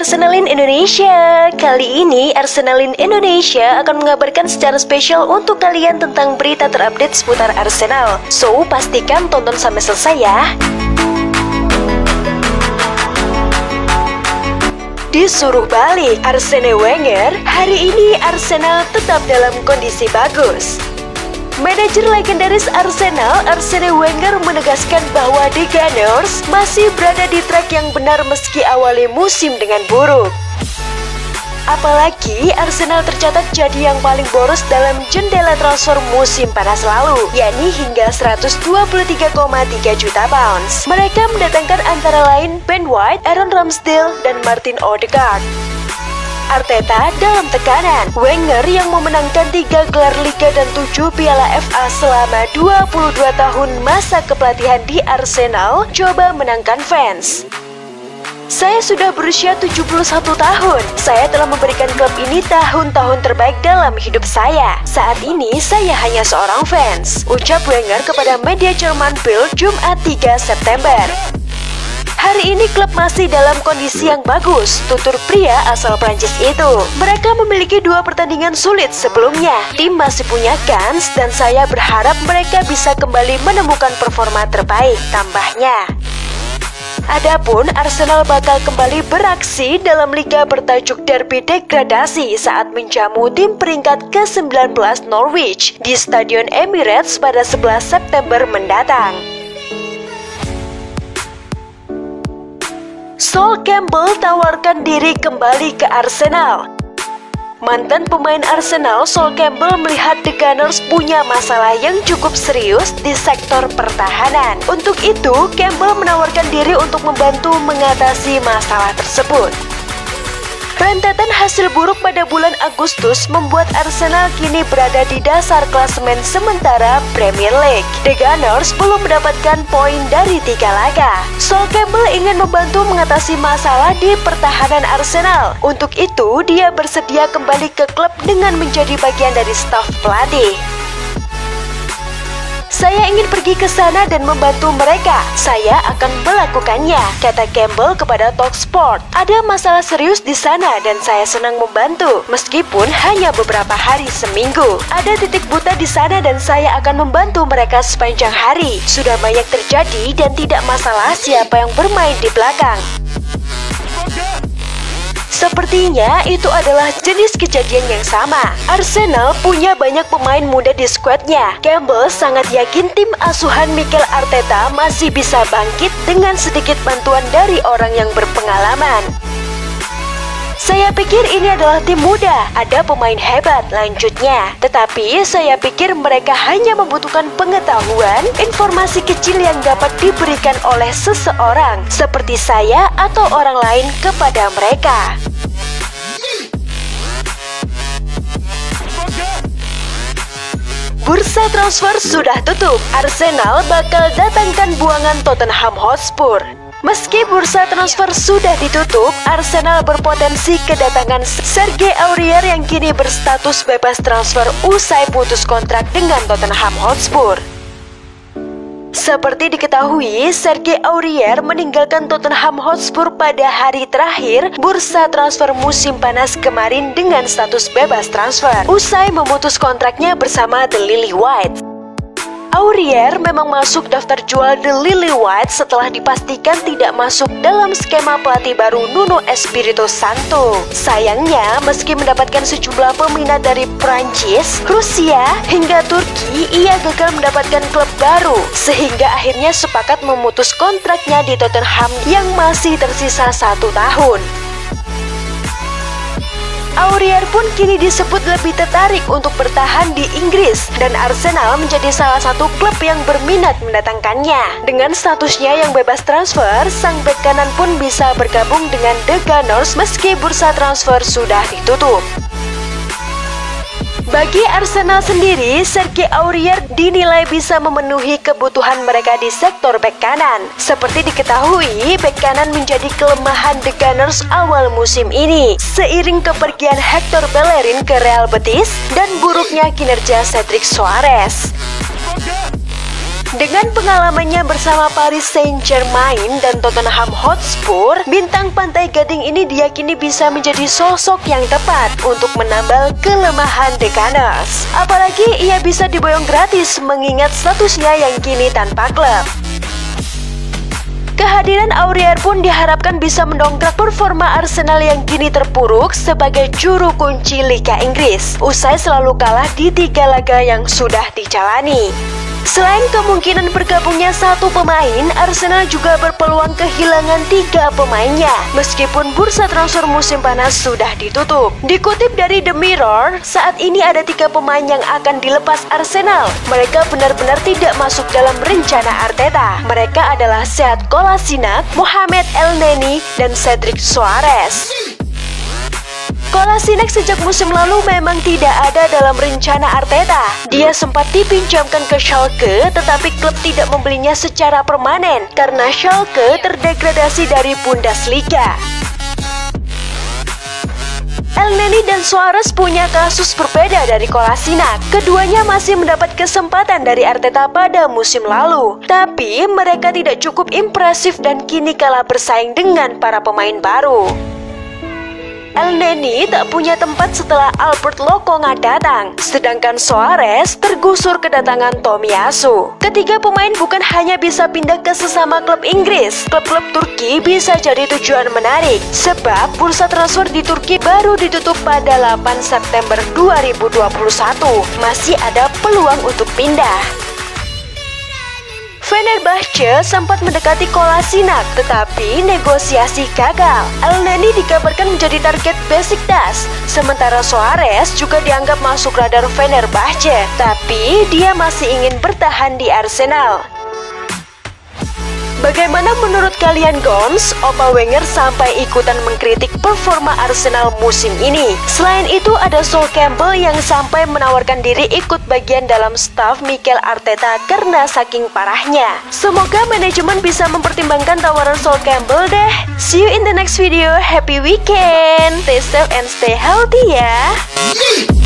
Arsenalin Indonesia. Kali ini Arsenalin Indonesia akan mengabarkan secara spesial untuk kalian tentang berita terupdate seputar Arsenal. So, pastikan tonton sampai selesai ya. Disuruh balik Arsene Wenger, hari ini Arsenal tetap dalam kondisi bagus. Manajer legendaris Arsenal, Arsene Wenger menegaskan bahwa The Gunners masih berada di track yang benar meski awali musim dengan buruk. Apalagi Arsenal tercatat jadi yang paling boros dalam jendela transfer musim panas lalu, yakni hingga 123,3 juta pounds. Mereka mendatangkan antara lain Ben White, Aaron Ramsdale, dan Martin Odegaard. Arteta dalam tekanan. Wenger yang memenangkan 3 gelar Liga dan 7 Piala FA selama 22 tahun masa kepelatihan di Arsenal coba menangkan fans. Saya sudah berusia 71 tahun. Saya telah memberikan klub ini tahun-tahun terbaik dalam hidup saya. Saat ini saya hanya seorang fans, ucap Wenger kepada media Jerman Bild Jumat 3 September. Hari ini klub masih dalam kondisi yang bagus, tutur pria asal Prancis itu. Mereka memiliki 2 pertandingan sulit sebelumnya. Tim masih punya kans dan saya berharap mereka bisa kembali menemukan performa terbaik, tambahnya. Adapun Arsenal bakal kembali beraksi dalam liga bertajuk Derby Degradasi saat menjamu tim peringkat ke-19 Norwich di Stadion Emirates pada 11 September mendatang. Sol Campbell tawarkan diri kembali ke Arsenal. Mantan pemain Arsenal, Sol Campbell melihat The Gunners punya masalah yang cukup serius di sektor pertahanan. Untuk itu, Campbell menawarkan diri untuk membantu mengatasi masalah tersebut. Rentetan hasil buruk pada bulan Agustus membuat Arsenal kini berada di dasar klasemen sementara Premier League. The Gunners belum mendapatkan poin dari 3 laga. Sol Campbell ingin membantu mengatasi masalah di pertahanan Arsenal. Untuk itu, dia bersedia kembali ke klub dengan menjadi bagian dari staf pelatih. Saya ingin pergi ke sana dan membantu mereka. Saya akan melakukannya, kata Campbell kepada Talksport. Ada masalah serius di sana dan saya senang membantu, meskipun hanya beberapa hari seminggu. Ada titik buta di sana dan saya akan membantu mereka sepanjang hari. Sudah banyak terjadi dan tidak masalah siapa yang bermain di belakang. Sepertinya itu adalah jenis kejadian yang sama. Arsenal punya banyak pemain muda di skuadnya. Campbell sangat yakin tim asuhan Mikel Arteta masih bisa bangkit dengan sedikit bantuan dari orang yang berpengalaman. Saya pikir ini adalah tim muda, ada pemain hebat, lanjutnya. Tetapi saya pikir mereka hanya membutuhkan pengetahuan, informasi kecil yang dapat diberikan oleh seseorang, seperti saya atau orang lain kepada mereka. Bursa transfer sudah tutup, Arsenal bakal datangkan buangan Tottenham Hotspur. Meski bursa transfer sudah ditutup, Arsenal berpotensi kedatangan Serge Aurier yang kini berstatus bebas transfer usai putus kontrak dengan Tottenham Hotspur. Seperti diketahui, Serge Aurier meninggalkan Tottenham Hotspur pada hari terakhir bursa transfer musim panas kemarin dengan status bebas transfer, usai memutus kontraknya bersama The Lily Whites. Aurier memang masuk daftar jual The Lily Whites setelah dipastikan tidak masuk dalam skema pelatih baru Nuno Espirito Santo. Sayangnya, meski mendapatkan sejumlah peminat dari Prancis, Rusia, hingga Turki, ia gagal mendapatkan klub baru, sehingga akhirnya sepakat memutus kontraknya di Tottenham yang masih tersisa 1 tahun. Aurier pun kini disebut lebih tertarik untuk bertahan di Inggris dan Arsenal menjadi salah satu klub yang berminat mendatangkannya. Dengan statusnya yang bebas transfer, sang bek kanan pun bisa bergabung dengan The Gunners meski bursa transfer sudah ditutup. Bagi Arsenal sendiri, Serge Aurier dinilai bisa memenuhi kebutuhan mereka di sektor bek kanan. Seperti diketahui, bek kanan menjadi kelemahan The Gunners awal musim ini, seiring kepergian Hector Bellerin ke Real Betis dan buruknya kinerja Cedric Soares. Dengan pengalamannya bersama Paris Saint-Germain dan Tottenham Hotspur, bintang Pantai Gading ini diyakini bisa menjadi sosok yang tepat untuk menambal kelemahan The Gunners. Apalagi ia bisa diboyong gratis mengingat statusnya yang kini tanpa klub. Kehadiran Aurier pun diharapkan bisa mendongkrak performa Arsenal yang kini terpuruk sebagai juru kunci Liga Inggris, usai selalu kalah di 3 laga yang sudah dijalani. Selain kemungkinan bergabungnya 1 pemain, Arsenal juga berpeluang kehilangan 3 pemainnya, meskipun bursa transfer musim panas sudah ditutup. Dikutip dari The Mirror, saat ini ada 3 pemain yang akan dilepas Arsenal. Mereka benar-benar tidak masuk dalam rencana Arteta. Mereka adalah Sead Kolasinac, Mohamed Elneny, dan Cedric Soares. Kolasinac sejak musim lalu memang tidak ada dalam rencana Arteta. Dia sempat dipinjamkan ke Schalke, tetapi klub tidak membelinya secara permanen karena Schalke terdegradasi dari Bundesliga. Elneny dan Soares punya kasus berbeda dari Kolasinac. Keduanya masih mendapat kesempatan dari Arteta pada musim lalu, tapi mereka tidak cukup impresif dan kini kalah bersaing dengan para pemain baru. Elneny tak punya tempat setelah Albert Lokonga datang, sedangkan Soares tergusur kedatangan Tomiyasu. Ketiga pemain bukan hanya bisa pindah ke sesama klub Inggris, klub-klub Turki bisa jadi tujuan menarik, sebab bursa transfer di Turki baru ditutup pada 8 September 2021. Masih ada peluang untuk pindah. Fenerbahce sempat mendekati Kolasinac, tetapi negosiasi gagal. Elneny dikabarkan menjadi target Besiktas, sementara Soares juga dianggap masuk radar Fenerbahce, tapi dia masih ingin bertahan di Arsenal. Bagaimana menurut kalian Gons? Opa Wenger sampai ikutan mengkritik performa Arsenal musim ini. Selain itu ada Sol Campbell yang sampai menawarkan diri ikut bagian dalam staf Mikel Arteta karena saking parahnya. Semoga manajemen bisa mempertimbangkan tawaran Sol Campbell deh. See you in the next video. Happy weekend. Stay safe and stay healthy ya.